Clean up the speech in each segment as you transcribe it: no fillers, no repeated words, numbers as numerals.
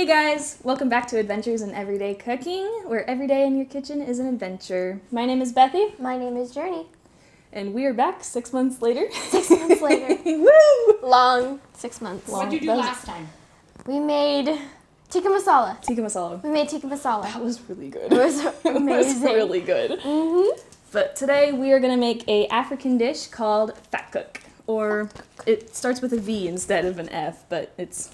Hey guys, welcome back to Adventures in Everyday Cooking, where every day in your kitchen is an adventure. My name is Bethy. My name is Jurni. And we are back 6 months later. 6 months later. Woo! Long 6 months. What did you do last time? We made tikka masala. Tikka masala. We made tikka masala. That was really good. It was It amazing. was really good. Mm-hmm. But today we are going to make a African dish called fet-cook. Or it starts with a V instead of an F, but it's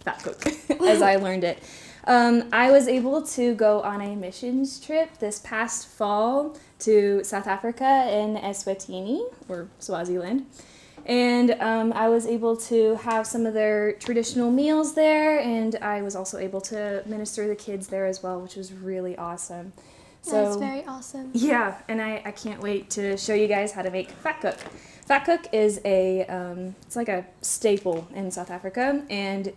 fet-cook, as I learned it. I was able to go on a missions trip this past fall to South Africa in Eswatini, or Swaziland. And I was able to have some of their traditional meals there, and I was also able to minister the kids there as well, which was really awesome. So, That's very awesome. yeah, and I can't wait to show you guys how to make fet-cook. Fet-cook is it's like a staple in South Africa, and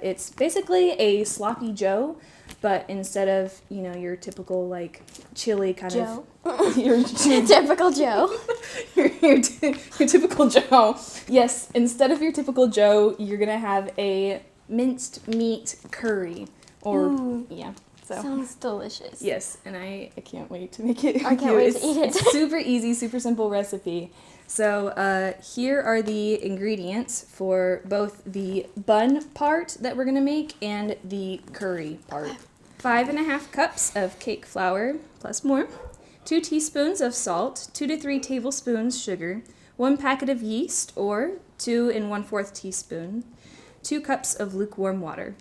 it's basically a sloppy joe, but instead of, your typical, like, chili kind Joe. of... your Typical Joe. your typical joe. Yes, instead of your typical joe, you're going to have a minced meat curry, or, Ooh. yeah. So. Sounds delicious. Yes, and I can't wait to make it. I can't wait to eat it. It's super easy, super simple recipe. So here are the ingredients for both the bun part that we're going to make and the curry part. 5.5 cups of cake flour, plus more. 2 teaspoons of salt, 2 to 3 tablespoons sugar, 1 packet of yeast, or 2 1/4 teaspoon, 2 cups of lukewarm water.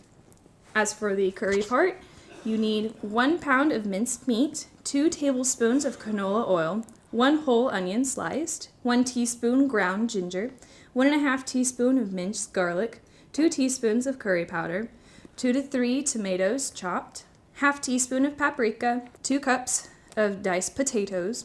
As for the curry part, you need 1 pound of minced meat, 2 tablespoons of canola oil, 1 whole onion sliced, 1 teaspoon ground ginger, 1.5 teaspoon of minced garlic, 2 teaspoons of curry powder, 2 to 3 tomatoes chopped, 1/2 teaspoon of paprika, 2 cups of diced potatoes,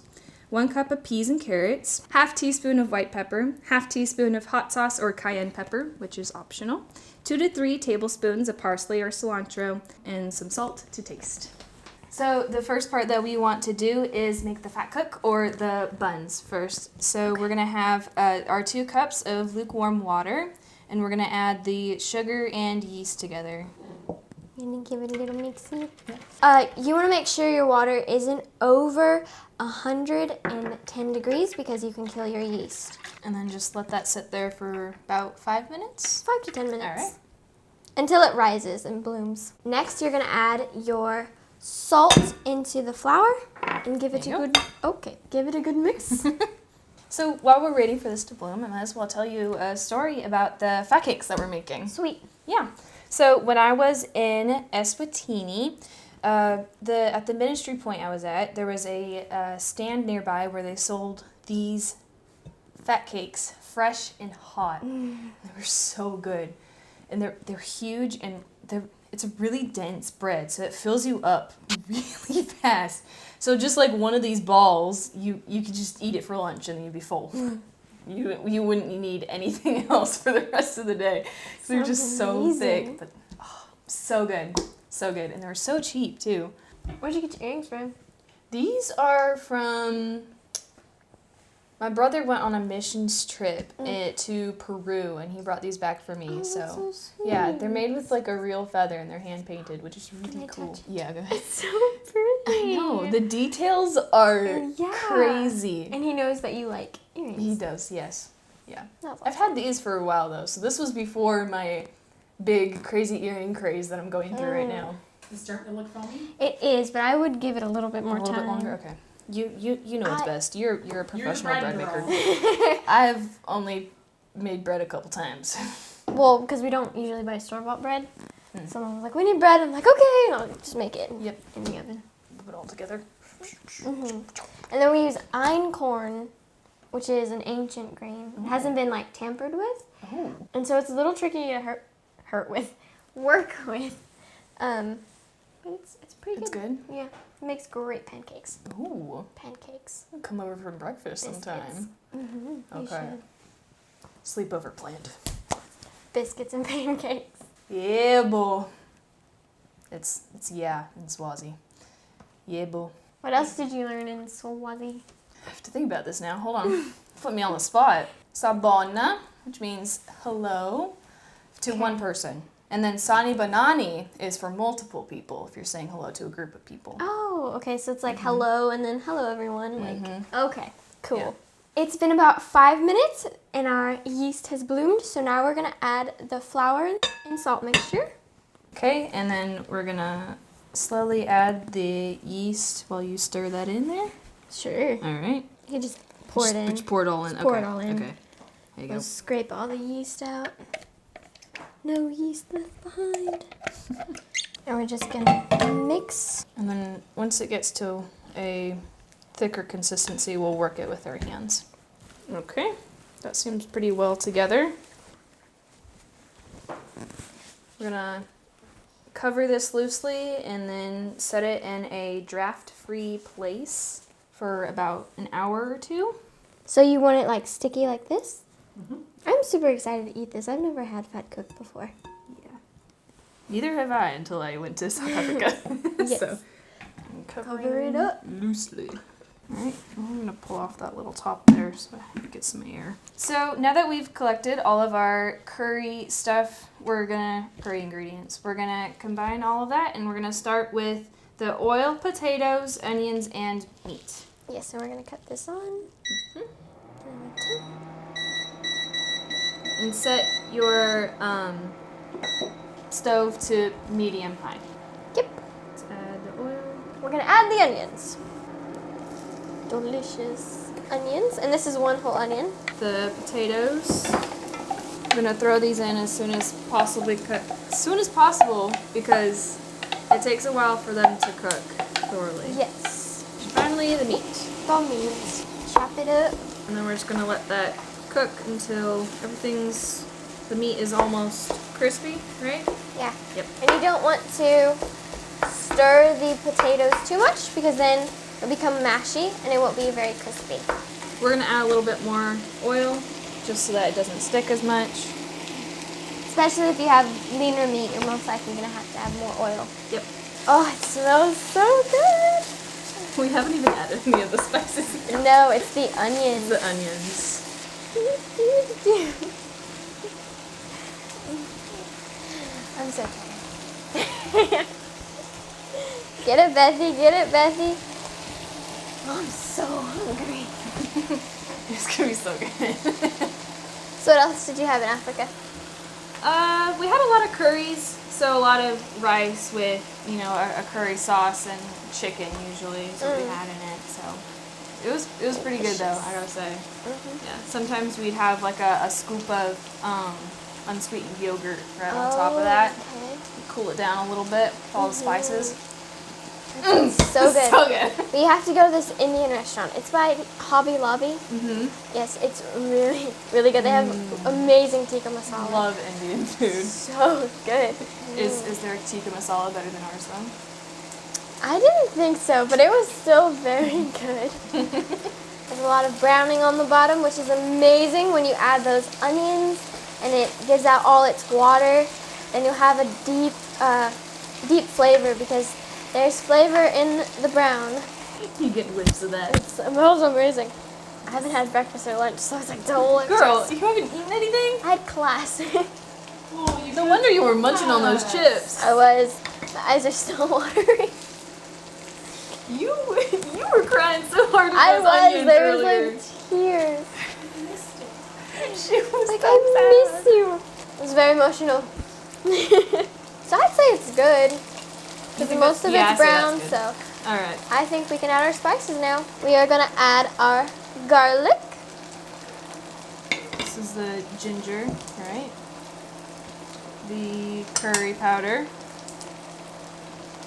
1 cup of peas and carrots, 1/2 teaspoon of white pepper, 1/2 teaspoon of hot sauce or cayenne pepper, which is optional, 2 to 3 tablespoons of parsley or cilantro, and some salt to taste. So the first part that we want to do is make the fet-cook, or the buns, first. So we're going to have our 2 cups of lukewarm water, and we're going to add the sugar and yeast together. You need to give it a little mixy. Yeah. You want to make sure your water isn't over 110 degrees because you can kill your yeast. And then just let that sit there for about 5 minutes. 5 to 10 minutes. All right. Until it rises and blooms. Next, you're going to add your salt into the flour and give it give it a good mix. So while we're waiting for this to bloom, I might as well tell you a story about the fat cakes that we're making. Sweet. Yeah. So when I was in Eswatini, at the ministry point I was at, there was a stand nearby where they sold these fat cakes, fresh and hot. They were so good, and they're huge, and it's a really dense bread, so it fills you up really fast. So just like one of these balls, you could just eat it for lunch and then you'd be full. You wouldn't need anything else for the rest of the day. So they're just so thick, but so good. So good. And they were so cheap too. Where'd you get your earrings from? These are from... My brother went on a missions trip to Peru, and he brought these back for me. Oh, so that's so sweet. yeah, they're made with like a real feather, and they're hand painted, which is really Can I cool. touch it? Yeah, go ahead. It's so pretty. I know, the details are Yeah. crazy. And he knows that you like earrings. He does, yes. Yeah. That's I've had these for a while though, so this was before my big crazy earring craze that I'm going through right now. It's starting to look foamy? It is, but I would give it a little bit more A little time. bit longer, okay. You know what's best. You're a professional bread maker. girl. I've only made bread a couple times. Well, because we don't usually buy store-bought bread. Someone was like, we need bread. I'm like, okay. And I'll just make it Yep. in the oven. Put it all together. And then we use einkorn, which is an ancient grain. It hasn't been like tampered with. Oh. And so it's a little tricky to work with. But it's pretty It's good. good? Yeah. It makes great pancakes. Ooh. Pancakes. I'll come over for breakfast sometime. Biscuits. You Okay. should. Sleepover planned. Biscuits and pancakes. Yeah, boy. It's yeah in Swazi. Yeah, boy. What else did you learn in Swazi? I have to think about this now. Hold on. Put me on the spot. Sabona, which means hello, to one person. And then Sani Banani is for multiple people if you're saying hello to a group of people. Oh, okay, so it's like hello and then hello everyone. Like, okay, cool. It's been about 5 minutes and our yeast has bloomed, so now we're gonna add the flour and salt mixture. Okay, and then we're gonna slowly add the yeast while you stir that in there. Sure. All right. You can just pour it in. Just pour it all in. Just pour it all in. Okay. There you We'll go. scrape all the yeast out. No yeast left behind. And we're just gonna mix. And then once it gets to a thicker consistency, we'll work it with our hands. Okay, that seems pretty well together. We're gonna cover this loosely and then set it in a draft-free place for about an hour or two. So you want it like sticky like this? I'm super excited to eat this. I've never had fet-cook before. Yeah. Neither have I until I went to South Africa. Yes. So I'm Cover covering it up. loosely. Alright, I'm gonna pull off that little top there so I get some air. So now that we've collected all of our curry stuff, curry ingredients, we're gonna combine all of that and we're gonna start with the oil, potatoes, onions, and meat. Yes, and we're gonna cut this on. And set your stove to medium high. Yep. Let's add the oil. We're gonna add the onions. Delicious onions, and this is one whole onion. The potatoes. I'm gonna throw these in as soon as possible because it takes a while for them to cook thoroughly. Yes. Finally, the meat. The meat. Chop it up. And then we're just gonna let that cook until the meat is almost crispy, right? Yeah. Yep. And you don't want to stir the potatoes too much because then it'll become mashy and it won't be very crispy. We're gonna add a little bit more oil just so that it doesn't stick as much. Especially if you have leaner meat, you're most likely gonna have to add more oil. Yep. Oh, it smells so good. We haven't even added any of the spices yet. No, it's the onions. The onions. I'm so tired. Get it, Bethy. Get it, Bethy. Oh, I'm so hungry. It's gonna be so good. So what else did you have in Africa? We had a lot of curries, so a lot of rice with, a curry sauce and chicken usually is what we had in it. So it was pretty good though, I gotta say. Yeah. Sometimes we'd have like a scoop of unsweetened yogurt right on top of that. Okay. Cool it down a little bit with all the spices. It's so good. So good. We have to go to this Indian restaurant. It's by Hobby Lobby. Yes, it's really, really good. They have amazing tikka masala. Love Indian food. So good. Is there tikka masala better than ours though? I didn't think so, but it was still very good. There's a lot of browning on the bottom, which is amazing when you add those onions and it gives out all its water. Then you'll have a deep flavor because there's flavor in the brown. You get whiffs of that. It smells amazing. I haven't had breakfast or lunch, so I was like, delicious. Girl, you haven't eaten anything? I had class. No wonder you were munching on those chips. I was. My eyes are still watering. You were crying so hard with I those was. onions There earlier. was like tears. She was Like, so I sad. miss you. It was very emotional. So I'd say it's good. Because most of it's brown, so All right. I think we can add our spices now. We are going to add our garlic. This is the ginger, right? The curry powder.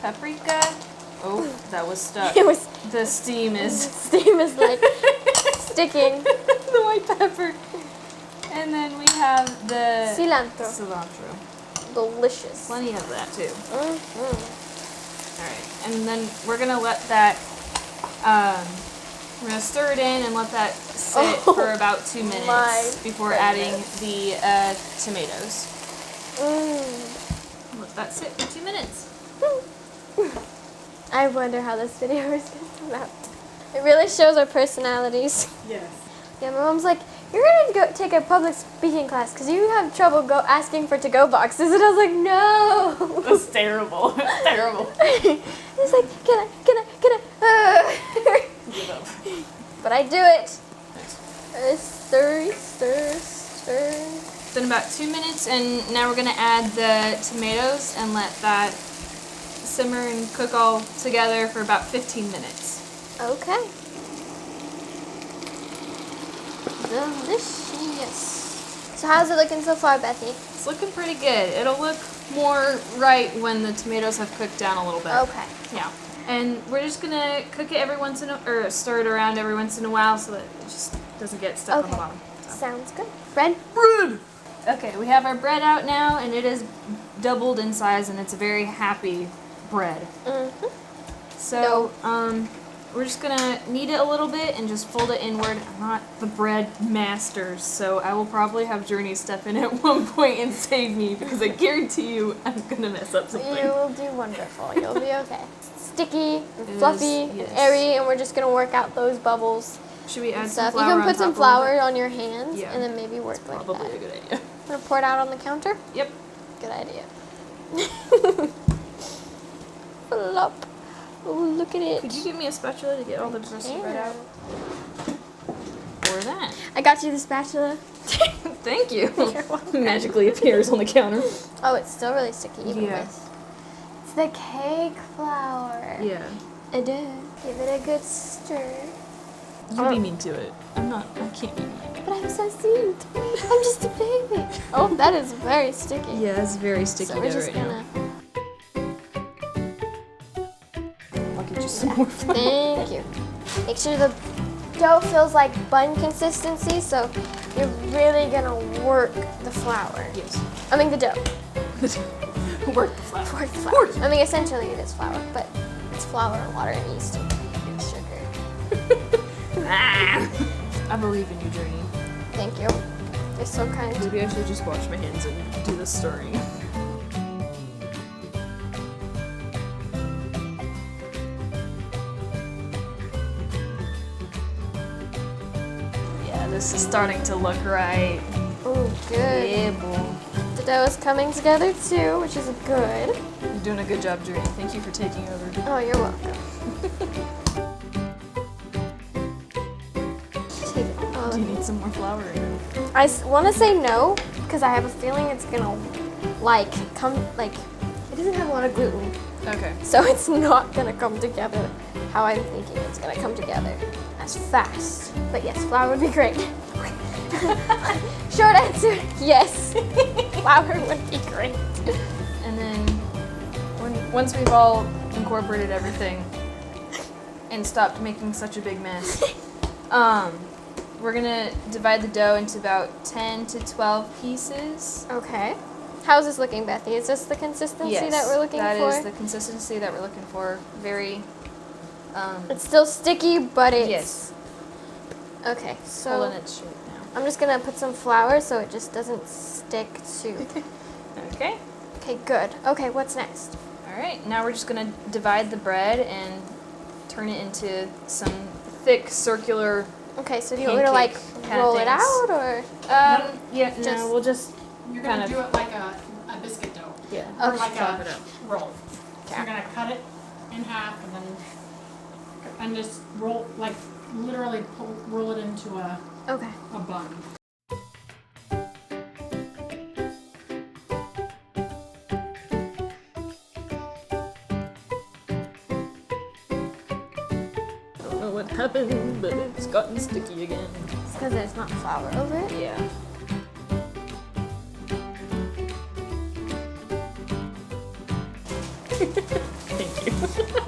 Paprika. Oh, that was stuck. It was, The steam is steam is like sticking. the white pepper. And then we have the Cilantro. Delicious. Plenty of that too. Mm-hmm. All right, and then we're gonna let that, we're gonna stir it in and let that sit for about 2 minutes before adding the tomatoes. Let that sit for 2 minutes. I wonder how this video is going to come out. It really shows our personalities. Yes. Yeah, my mom's like, you're gonna go take a public speaking class because you have trouble asking for to-go boxes. And I was like, no. That's terrible. That's terrible. It's like, can I? Give up. But I do it. Stir. It's been about 2 minutes, and now we're gonna add the tomatoes and let that simmer and cook all together for about 15 minutes. Okay. Delicious. So how's it looking so far, Bethy? It's looking pretty good. It'll look more right when the tomatoes have cooked down a little bit. Okay. Yeah. And we're just gonna cook it or stir it around every once in a while so that it just doesn't get stuck on the bottom. So. Sounds good. Bread? Bread! Okay, we have our bread out now, and it is doubled in size, and it's a very happy bread. Mm-hmm. So, we're just gonna knead it a little bit and just fold it inward. I'm not the bread master, so I will probably have Jurni step in at one point and save me, because I guarantee you I'm gonna mess up something. You will do wonderful. You'll be okay. Sticky and fluffy yes. and airy, and we're just gonna work out those bubbles. Should we add And some stuff. flour You can on put some top flour on your hands, Yeah. and then maybe work like Probably that. a good idea. I'm gonna pour it out on the counter. Yep. Good idea. Flop. Oh, look at it. Could you give me a spatula to get all the rest of the bread out? Or that. I got you the spatula. Thank you. You're welcome. Magically appears on the counter. Oh, it's still really sticky even Yeah. with. It's the cake flour. Yeah. It is. Give it a good stir. You be mean to it. I can't be mean. But I'm so sweet. I'm just a baby. Oh, that is very sticky. Yeah, it's very sticky So we're just right gonna. I'll get you some more flour. Thank you. Make sure the dough feels like bun consistency, so you're really gonna work the flour. Yes. I mean the dough. Work the flour. Work the flour. I mean essentially it is flour, but it's flour and water and yeast and sugar. I believe in you, Jurni. Thank you. You're so kind. Maybe I should just wash my hands and do the stirring. Yeah, this is starting to look right. Oh, good. Yeah, boy. The dough is coming together too, which is good. You're doing a good job, Jurni. Thank you for taking over. Oh, you're welcome. Take it all. Do you need some more flour in it? I want to say no because I have a feeling it's gonna it doesn't have a lot of gluten, Okay. so it's not gonna come together how I'm thinking it's gonna come together as fast. But yes, flour would be great. Short answer, yes. Flour would be great. And then once we've all incorporated everything and stopped making such a big mess, we're gonna divide the dough into about 10 to 12 pieces. Okay. How's this looking, Bethy? Is this the consistency that we're looking for? That is the consistency that we're looking for. Very, It's still sticky, but it's... yes, Okay, so pulling its shape now. I'm just gonna put some flour so it just doesn't stick to... Okay. Okay, good. Okay, what's next? All right. Now we're just gonna divide the bread and turn it into some thick circular. Okay, so do you want me to like Pancake kinda roll it things. out or? Yeah. Just- No, we'll just You're kind gonna of do it like a biscuit dough. yeah. Or Okay. like Chop a it up. roll. So you're gonna cut it in half and just roll, like literally roll it into a Okay. bun. I don't know what happened, but it's gotten sticky again. It's because there's not flour over it. Yeah. Thank you.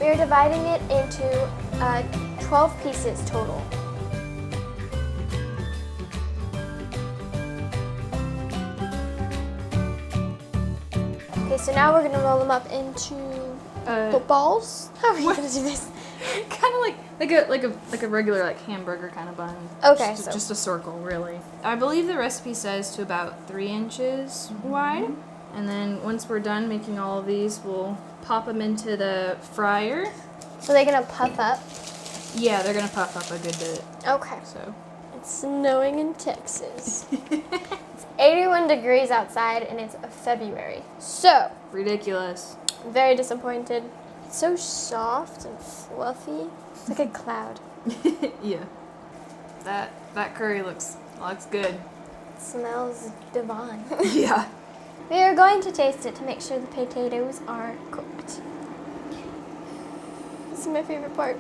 We are dividing it into 12 pieces total. Okay, so now we're gonna roll them up into balls. How are you gonna do this? Kind of like a regular like hamburger kind of bun. Okay, Just a circle, really. I believe the recipe says to about 3 inches wide. And then once we're done making all of these, we'll pop them into the fryer. So they're gonna puff up? Yeah, they're gonna puff up a good bit. Okay. So. It's snowing in Texas. It's 81 degrees outside and it's February. So. Ridiculous. I'm very disappointed. It's so soft and fluffy. It's like a cloud. Yeah. That curry looks good. It smells divine. Yeah. We are going to taste it to make sure the potatoes are cooked. This is my favorite part.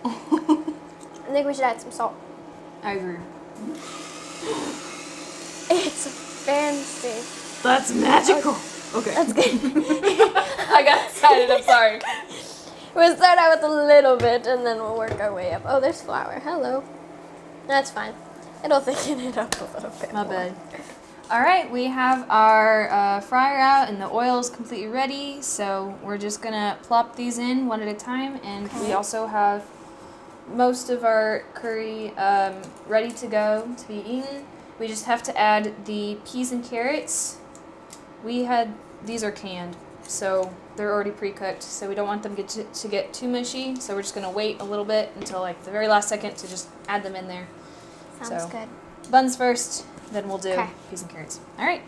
I think we should add some salt. I agree. It's fancy. That's magical. Okay. That's good. I got excited. I'm sorry. We'll start out with a little bit and then we'll work our way up. Oh, there's flour. Hello. That's fine. It'll thicken it up a little bit. My more. bad. All right, we have our fryer out and the oil is completely ready. So we're just gonna plop these in one at a time, and we also have most of our curry ready to go to be eaten. We just have to add the peas and carrots. These are canned, so they're already pre-cooked, so we don't want them to get too mushy. So we're just gonna wait a little bit until like the very last second to just add them in there. Sounds So, good. Buns first, then we'll do Okay. peas and carrots. All right.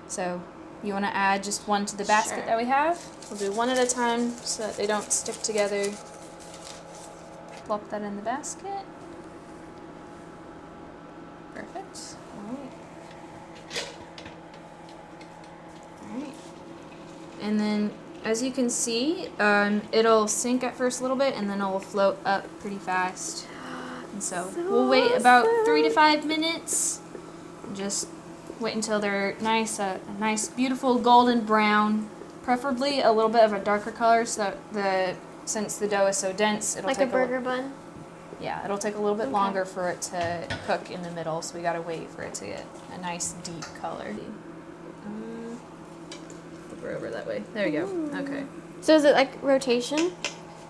So you want to add just one to the basket Sure. that we have. We'll do one at a time so that they don't stick together. Plop that in the basket. Perfect. All right. All right. And then, as you can see, it'll sink at first a little bit, and then it'll float up pretty fast. And so we'll wait about 3 to 5 minutes. Just wait until they're nice, a nice, beautiful golden brown. Preferably a little bit of a darker color, so that since the dough is so dense, it'll Like take a burger bun? Yeah, it'll take a little bit Okay. longer for it to cook in the middle, so we gotta wait for it to get a nice deep color. Flip her over that way. There you go. Okay. So is it like rotation?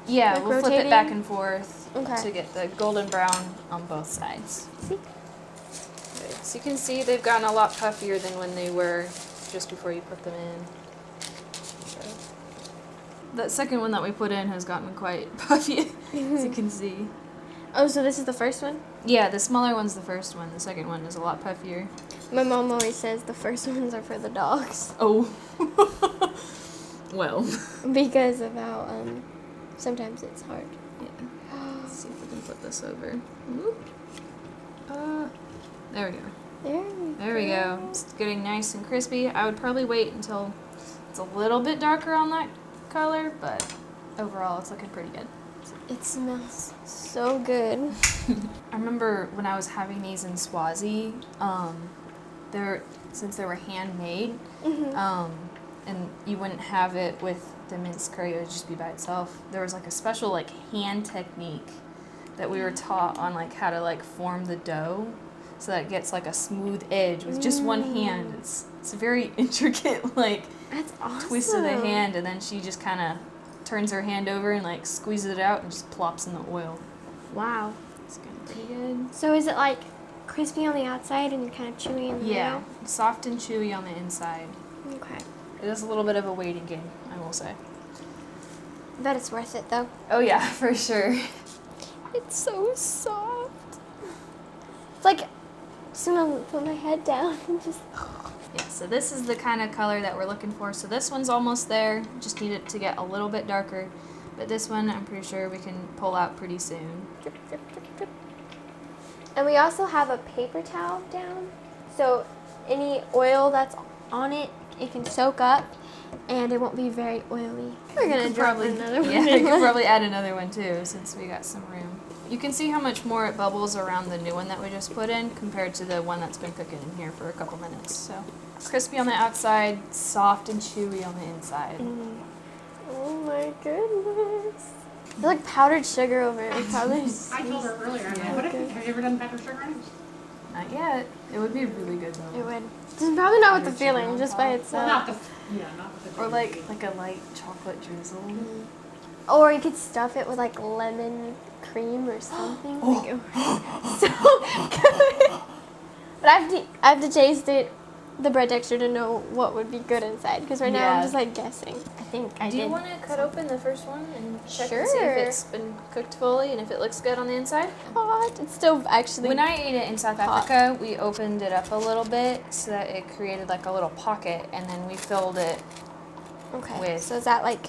Yeah, Like we'll flip rotating? it back and forth Okay. to get the golden brown on both sides. See? Okay, so you can see they've gotten a lot puffier than when they were just before you put them in. So, that second one that we put in has gotten quite puffy, as you can see. Oh, so this is the first one? Yeah, the smaller one's the first one. The second one is a lot puffier. My mom always says the first ones are for the dogs Oh. Well. because of how sometimes it's hard. Yeah. Let's see if we can flip this over. Whoop. There we go. There we go. It's getting nice and crispy. I would probably wait until it's a little bit darker on that color, but overall it's looking pretty good. It smells so good. I remember when I was having these in Swazi, since they were handmade, and you wouldn't have it with the minced curry, it would just be by itself. There was like a special like hand technique that we were taught on like how to like form the dough so that it gets like a smooth edge with just one hand. It's a very intricate like That's awesome. twist of the hand, and then she just kind of turns her hand over and like squeezes it out and just plops in the oil. Wow. It's getting pretty good. So is it like crispy on the outside and kind of chewy in the Yeah, soft and chewy on the inside. middle? Okay. It is a little bit of a waiting game, I will say. I bet it's worth it though. Oh yeah, for sure. It's so soft. It's like just gonna put my head down and just. Yeah, so this is the kind of color that we're looking for. So this one's almost there. Just need it to get a little bit darker. But this one, I'm pretty sure we can pull out pretty soon. Drip, drip, drip, drip. And we also have a paper towel down, so any oil that's on it, it can soak up, and it won't be very oily. We're gonna drop another one. Yeah, we could probably add another one too, since we got some room. You can see how much more it bubbles around the new one that we just put in compared to the one that's been cooking in here for a couple minutes. So crispy on the outside, soft and chewy on the inside. Oh my goodness. It's like powdered sugar over it. It probably I told her earlier, I'm like, have you ever done pepper sugar on it? Not yet. It would be really good though. It would. It's probably not with the Powdered sugar filling, on just top. by Well, itself. not Yeah, not with the Or gravy. like a light chocolate drizzle. Or you could stuff it with like lemon cream or something. Like, it was so good. But I have to taste it, the bread texture, to know what would be good inside. Because right now Yeah. I'm just like guessing. I think I Do did. you want to cut open the first one and check and see Sure. if it's been cooked fully and if it looks good on the inside? Hot. It's still actually. When I ate it in South hot. Africa, we opened it up a little bit so that it created like a little pocket, and then we filled it. Okay. with- So is that like?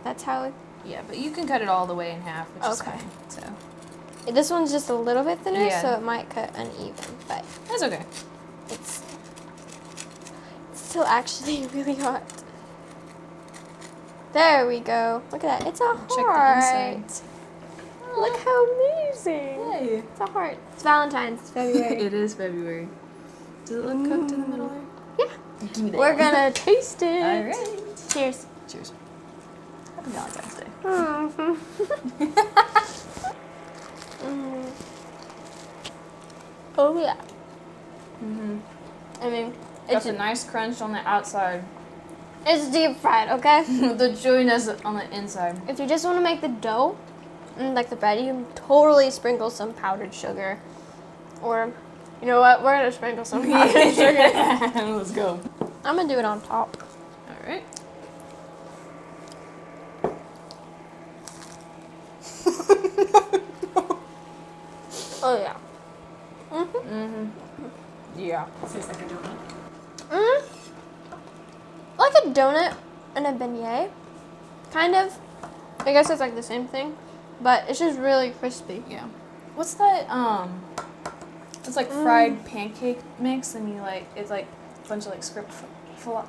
That's how. Yeah, but you can cut it all the way in half, which is Okay. fine. So This one's just a little bit thinner, Yeah. so it might cut uneven, but that's okay. it's still actually really hot. There we go. Look at that. It's a Check the heart. inside. Look how amazing. Yay. It's a heart. It's Valentine's. It's February. It is February. Does it look cooked in the middle there? Yeah. Give me that. We're gonna taste it. All right. Cheers. Cheers. Happy Valentine's Day. Mm. Oh yeah. Mm-hmm. I mean, Got a nice crunch on the outside, it's deep fried, okay? with the chewiness on the inside. If you just want to make the dough, like the bread, you can totally sprinkle some powdered sugar. Or, you know what? We're going to sprinkle some powdered sugar. Let's go. I'm going to do it on top. All right. Oh, yeah. Mm-hmm. Yeah. Tastes like a donut. Like a donut and a beignet. Kind of. I guess it's like the same thing. But it's just really crispy. Yeah. What's that? It's like fried pancake mix, and you like it's like a bunch of like what?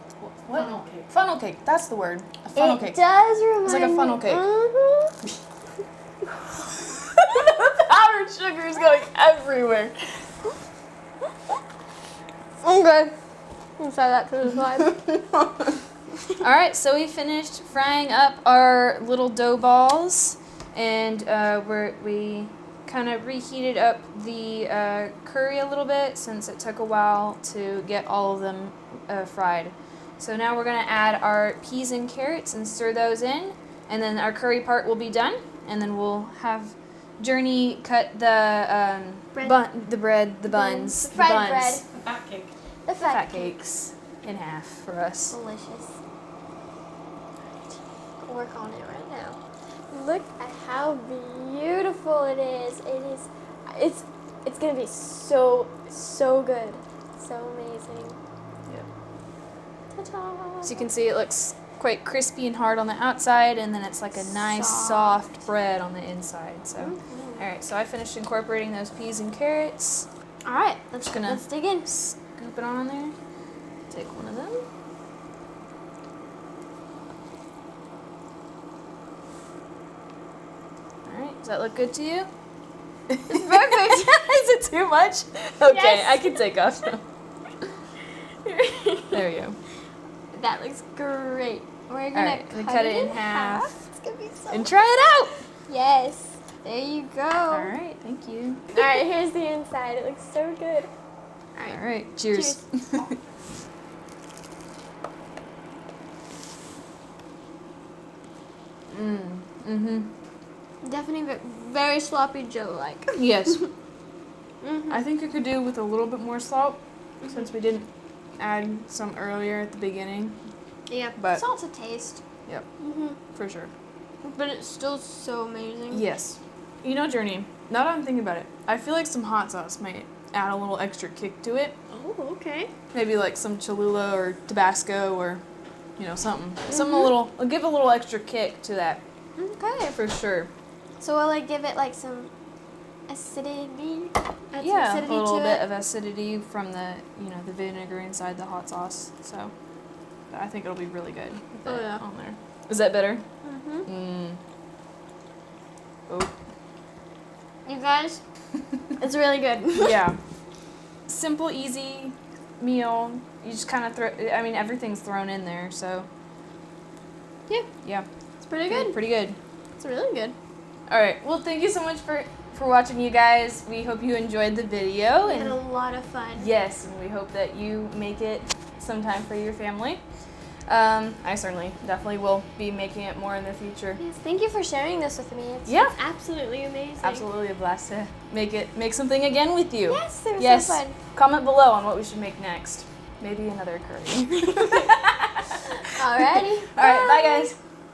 Funnel cake. Funnel cake. That's the word. A funnel It cake. does remind It's like a funnel cake. The Powdered sugar is going everywhere. Okay. I'll say that to the side. All right, so we finished frying up our little dough balls, and we kind of reheated up the curry a little bit since it took a while to get all of them fried. So now we're gonna add our peas and carrots and stir those in, and then our curry part will be done, and then we'll have Jurni cut the Bread. the buns, The fried buns, bread. The fat cake. The the fat cakes in half for us. Delicious. Work on it right now. Look at how beautiful it is. It's gonna be so good. So amazing. Yep. Ta-ta. So you can see it looks quite crispy and hard on the outside, and then it's like a nice soft bread on the inside. So, all right. So I finished incorporating those peas and carrots. All right, Just gonna let's dig in. scoop it on there. Take one of them. All right. Does that look good to you? It's perfect. Is it too much? Okay, Yes. I can take off now. There we go. That looks great. We're All gonna right, cut it in half. It's gonna be so. And try it out. Yes. There you go. All right. Thank you. All right. Here's the inside. It looks so good. All right. All right. Cheers. Definitely very sloppy Joe-like. Yes. Mhm. I think you could do with a little bit more salt since we didn't add some earlier at the beginning. Yeah, But- salt's a taste. Yep. Hmm For sure. But it's still so amazing. Yes. You know, Jurni, now that I'm thinking about it, I feel like some hot sauce might add a little extra kick to it. Oh, okay. Maybe like some Cholula or Tabasco or, you know, something. Something a little, give a little extra kick to that Okay. for sure. So will it give it like some acidity? Add some Yeah, acidity a little to bit it? of acidity from the, you know, the vinegar inside the hot sauce. So I think it'll be really good with Oh, that yeah. on there. Is that better? Mm-hmm. Oh. You guys, it's really good. Yeah. Simple, easy meal. You just kind of throw, I mean, everything's thrown in there, so. Yeah. Yeah. It's pretty good. Pretty good. It's really good. All right. Well, thank you so much for watching, you guys. We hope you enjoyed the video. We had a And lot of fun. yes, and we hope that you make it sometime for your family. I certainly definitely will be making it more in the future. Yes, thank you for sharing this with me. It's Yeah. absolutely amazing. Absolutely a blast to make something again with you. Yes, it was Yes. so fun. Comment below on what we should make next. Maybe another curry. Alrighty. All right, bye guys.